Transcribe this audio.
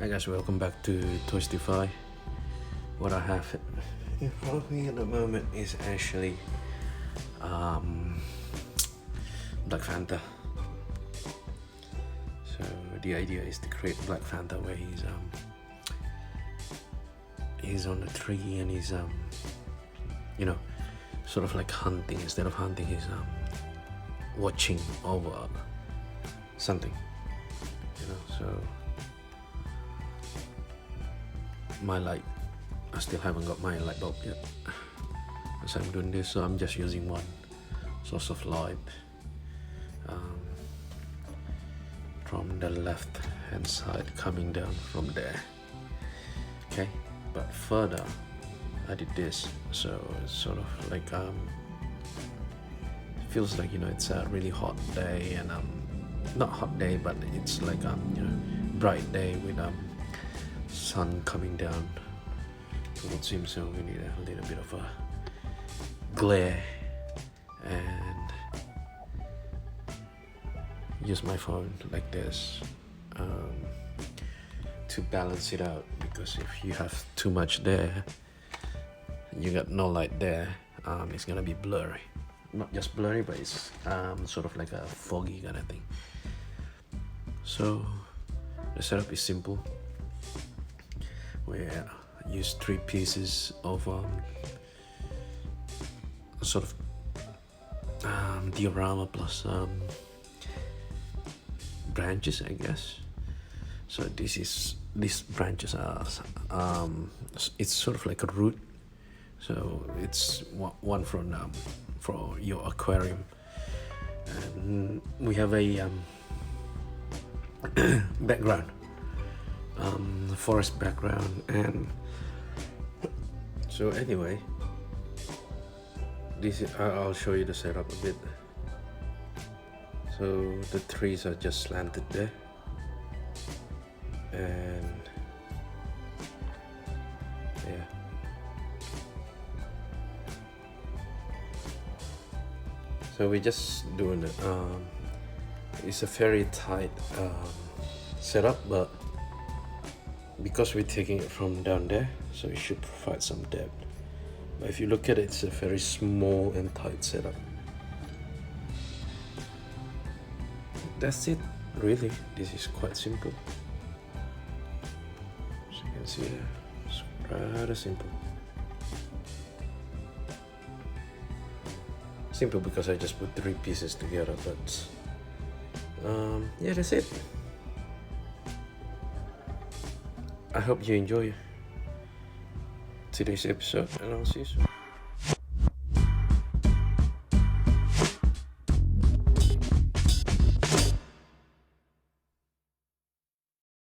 Hi guys, welcome back to Toyphotography. What I have in front of me at the moment is actually Black Panther. So the idea is to create Black Panther where he's on a tree and he's sort of like hunting. Instead of hunting, he's watching over something, so my light, I still haven't got my light bulb yet as I'm doing this, so I'm just using one source of light from the left hand side coming down from there. Okay, but further I did this, so it's sort of like feels like it's a really hot day, and not hot day, but it's like bright day with sun coming down towards him, so we need a little bit of a glare, and use my phone like this to balance it out, because if you have too much there, you got no light there, it's gonna be blurry. Not just blurry, but it's sort of like a foggy kind of thing. So the setup is simple. We use 3 pieces of sort of diorama plus branches, I guess. So these branches are it's sort of like a root, so it's one for your aquarium, and we have a background, forest background, and so anyway, this is, I'll show you the setup a bit. So the trees are just slanted there, and yeah, so we're just doing it. It's a very tight setup, but because we're taking it from down there, so it should provide some depth. But if you look at it, it's a very small and tight setup. That's it, really. This is quite simple. As you can see there, it's rather simple. Simple because I just put 3 pieces together, but yeah, that's it. I hope you enjoy today's episode, and I'll see you soon.